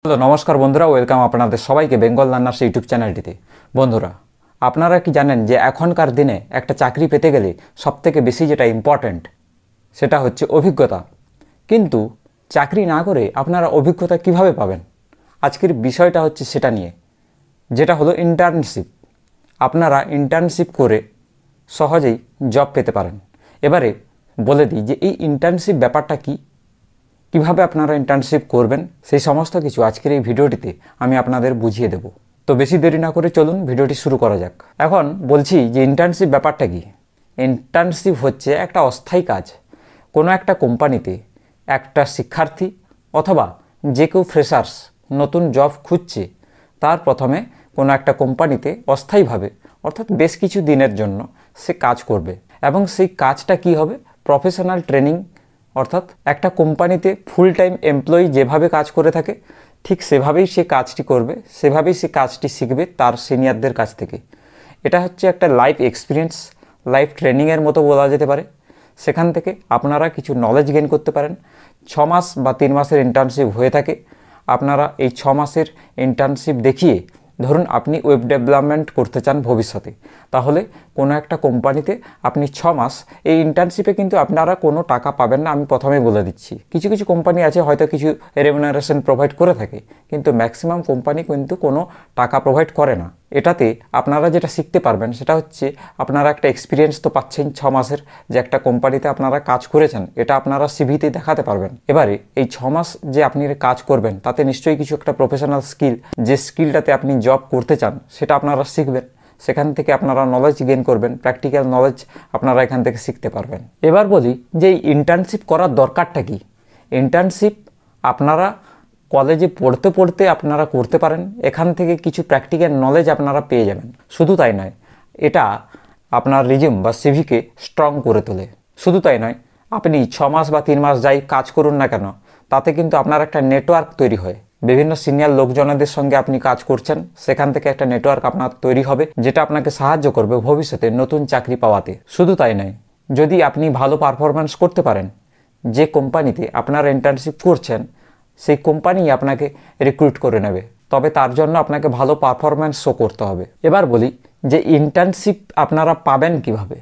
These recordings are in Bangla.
হ্যালো নমস্কার বন্ধুরা, ওয়েলকাম আপনাদের সবাইকে বেঙ্গল লার্নার্স ইউটিউব চ্যানেলটিতে। বন্ধুরা, আপনারা কি জানেন যে এখনকার দিনে একটা চাকরি পেতে গেলে সবথেকে বেশি যেটা ইম্পর্ট্যান্ট সেটা হচ্ছে অভিজ্ঞতা। কিন্তু চাকরি না করে আপনারা অভিজ্ঞতা কিভাবে পাবেন? আজকের বিষয়টা হচ্ছে সেটা নিয়ে, যেটা হলো ইন্টার্নশিপ। আপনারা ইন্টার্নশিপ করে সহজেই জব পেতে পারেন। এবারে বলে দিই যে এই ইন্টার্নশিপ ব্যাপারটা কি, কিভাবে আপনারা ইন্টার্নশিপ করবেন, সেই সমস্ত কিছু আজকের এই ভিডিওটিতে আমি আপনাদের বুঝিয়ে দেব। তো বেশি দেরি না করে চলুন ভিডিওটি শুরু করা যাক। এখন বলছি যে ইন্টার্নশিপ ব্যাপারটা কি। ইন্টার্নশিপ হচ্ছে একটা অস্থায়ী কাজ। কোনো একটা কোম্পানিতে একটা শিক্ষার্থী অথবা যে কেউ ফ্রেশার্স নতুন জব খুঁজছে, তার প্রথমে কোনো একটা কোম্পানিতে অস্থায়ীভাবে অর্থাৎ বেশ কিছু দিনের জন্য সে কাজ করবে, এবং সেই কাজটা কি হবে, প্রফেশনাল ট্রেনিং। অর্থাৎ একটা কোম্পানিতে ফুল টাইম এমপ্লয়ি যেভাবে কাজ করে থাকে ঠিক সেভাবেই সে কাজটি করবে, সেভাবেই সে কাজটি শিখবে তার সিনিয়রদের কাছ থেকে। এটা হচ্ছে একটা লাইফ এক্সপিরিয়েন্স, লাইফ ট্রেনিংয়ের মতো বলা যেতে পারে। সেখান থেকে আপনারা কিছু নলেজ গেইন করতে পারেন। 6 মাস বা 3 মাসের ইন্টার্নশিপ হয়ে থাকে। আপনারা এই 6 মাসের ইন্টার্নশিপ দেখিয়ে, ধরুন আপনি ওয়েব ডেভেলপমেন্ট করতে চান ভবিষ্যতে, তাহলে কোনো একটা কোম্পানিতে আপনি 6 মাস এই ইন্টার্নশিপে কিন্তু আপনারা কোনো টাকা পাবেন না, আমি প্রথমেই বলে দিচ্ছি। কিছু কিছু কোম্পানি আছে হয়তো কিছু রেমুনারেশন প্রোভাইড করে থাকে, কিন্তু ম্যাক্সিমাম কোম্পানি কিন্তু কোনো টাকা প্রোভাইড করে না। এটাতে আপনারা যেটা শিখতে পারবেন সেটা হচ্ছে আপনারা একটা এক্সপিরিয়েন্স তো পাচ্ছেন 6 মাসের, যে একটা কোম্পানিতে আপনারা কাজ করেছেন, এটা আপনারা সিভিতে দেখাতে পারবেন। এবারে এই 6 মাস যে আপনি কাজ করবেন তাতে নিশ্চয়ই কিছু একটা প্রফেশনাল স্কিল, যে স্কিলটাতে আপনি জব করতে চান সেটা আপনারা শিখবেন। সেখান থেকে আপনারা নলেজ গেইন করবেন, প্র্যাকটিক্যাল নলেজ আপনারা এখান থেকে শিখতে পারবেন। এবার বলি যে এই ইন্টার্নশিপ করার দরকারটা কি। ইন্টার্নশিপ আপনারা কলেজে পড়তে পড়তে আপনারা করতে পারেন। এখান থেকে কিছু প্র্যাকটিক্যাল নলেজ আপনারা পেয়ে যাবেন। শুধু তাই নয়, এটা আপনার রিজিউম বা সিভিকে স্ট্রং করে তোলে। শুধু তাই নয়, আপনি 6 মাস বা 3 মাস যাই কাজ করুন না কেন, তাতে কিন্তু আপনার একটা নেটওয়ার্ক তৈরি হয়। বিভিন্ন সিনিয়র লোকজনদের সঙ্গে আপনি কাজ করছেন, সেখান থেকে একটা নেটওয়ার্ক আপনার তৈরি হবে, যেটা আপনাকে সাহায্য করবে ভবিষ্যতে নতুন চাকরি পাওয়াতে। শুধু তাই নয়, যদি আপনি ভালো পারফরম্যান্স করতে পারেন, যে কোম্পানিতে আপনারা ইন্টার্নশিপ করছেন সেই কোম্পানি আপনাকে রিক্রুট করে নেবে, তবে তার জন্য আপনাকে ভালো পারফরম্যান্স শো করতে হবে। এবার বলি যে ইন্টার্নশিপ আপনারা পাবেন কিভাবে।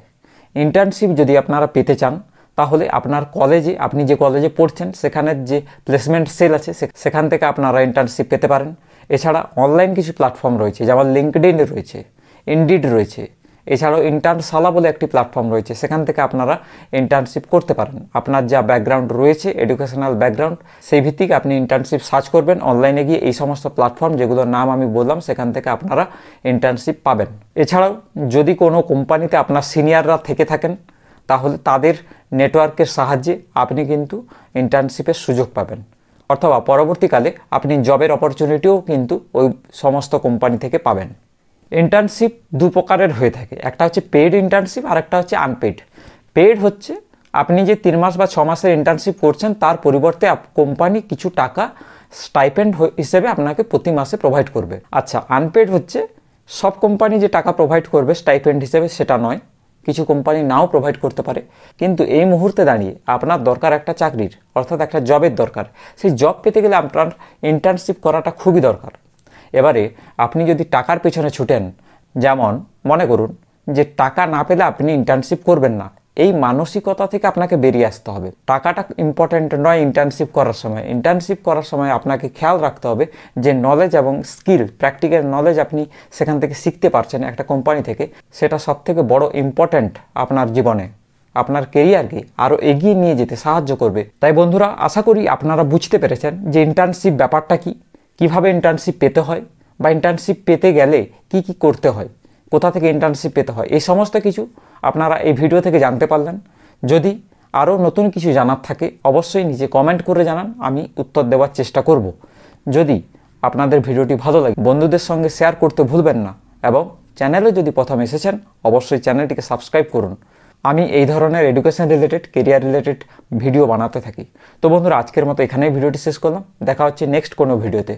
ইন্টার্নশিপ যদি আপনারা পেতে চান, তাহলে আপনার কলেজে, আপনি যে কলেজে পড়ছেন সেখানের যে প্লেসমেন্ট সেল আছে সেখান থেকে আপনারা ইন্টার্নশিপ পেতে পারেন। এছাড়া অনলাইন কিছু প্ল্যাটফর্ম রয়েছে, যেমন লিঙ্কডইন রয়েছে, ইনডিড রয়েছে। এছাড়াও ইন্টার্নশালা বলে একটি প্ল্যাটফর্ম রয়েছে, সেখান থেকে আপনারা ইন্টার্নশিপ করতে পারেন। আপনার যা ব্যাকগ্রাউন্ড রয়েছে, এডুকেশনাল ব্যাকগ্রাউন্ড, সেই ভিত্তিক আপনি ইন্টার্নশিপ সার্চ করবেন অনলাইনে গিয়ে। এই সমস্ত প্ল্যাটফর্ম যেগুলোর নাম আমি বললাম, সেখান থেকে আপনারা ইন্টার্নশিপ পাবেন। এছাড়াও যদি কোনো কোম্পানিতে আপনার সিনিয়ররা থেকে থাকেন, তাহলে তাদের নেটওয়ার্কের সাহায্যে আপনি কিন্তু ইন্টার্নশিপের সুযোগ পাবেন, অথবা পরবর্তীকালে আপনি জবের অপরচুনিটিও কিন্তু ওই সমস্ত কোম্পানি থেকে পাবেন। ইন্টার্নশিপ দু প্রকারের হয়ে থাকে, একটা হচ্ছে পেইড ইন্টার্নশিপ আর একটা হচ্ছে আনপেইড। পেইড হচ্ছে আপনি যে 3 মাস বা 6 মাসের ইন্টার্নশিপ করছেন তার পরিবর্তে কোম্পানি কিছু টাকা স্টাইপেন্ড হিসেবে আপনাকে প্রতি মাসে প্রোভাইড করবে। আচ্ছা, আনপেইড হচ্ছে সব কোম্পানি যে টাকা প্রোভাইড করবে স্টাইপেন্ড হিসেবে সেটা নয়, কিছু কোম্পানি নাও প্রোভাইড করতে পারে। কিন্তু এই মুহূর্তে দাঁড়িয়ে আপনার দরকার একটা চাকরির, অর্থাৎ একটা জবের দরকার। সেই জব পেতে গেলে আপনার ইন্টার্নশিপ করাটা খুবই দরকার। এবারে আপনি যদি টাকার পেছনে ছুটেন, যেমন মনে করুন যে টাকা না পেলে আপনি ইন্টার্নশিপ করবেন না, এই মানসিকতা থেকে আপনাকে বেরিয়ে আসতে হবে। টাকাটা ইম্পর্ট্যান্ট নয় ইন্টার্নশিপ করার সময়। ইন্টার্নশিপ করার সময় আপনাকে খেয়াল রাখতে হবে যে নলেজ এবং স্কিল, প্র্যাকটিক্যাল নলেজ আপনি সেখান থেকে শিখতে পারছেন একটা কোম্পানি থেকে, সেটা সবথেকে বড় ইম্পর্ট্যান্ট আপনার জীবনে, আপনার কেরিয়ারকে আরও এগিয়ে নিয়ে যেতে সাহায্য করবে। তাই বন্ধুরা, আশা করি আপনারা বুঝতে পেরেছেন যে ইন্টার্নশিপ ব্যাপারটা কি, কিভাবে ইন্টার্নশিপ পেতে হয়, বা ইন্টার্নশিপ পেতে গেলে কি কি করতে হয়, কোথা থেকে ইন্টার্নশিপ পেতে হয়, এই সমস্ত কিছু আপনারা এই ভিডিও থেকে জানতে পারলেন। যদি আরও নতুন কিছু জানার থাকে অবশ্যই নিচে কমেন্ট করে জানান, আমি উত্তর দেওয়ার চেষ্টা করব। যদি আপনাদের ভিডিওটি ভালো লাগে বন্ধুদের সঙ্গে শেয়ার করতে ভুলবেন না, এবং চ্যানেলে যদি প্রথম এসেছেন অবশ্যই চ্যানেলটিকে সাবস্ক্রাইব করুন। আমি এই ধরনের education related, career related video বানাতে থাকি। তো বন্ধুরা, আজকের মতো এখানেই ভিডিওটি শেষ করলাম। দেখা হচ্ছে নেক্সট কোনো ভিডিওতে।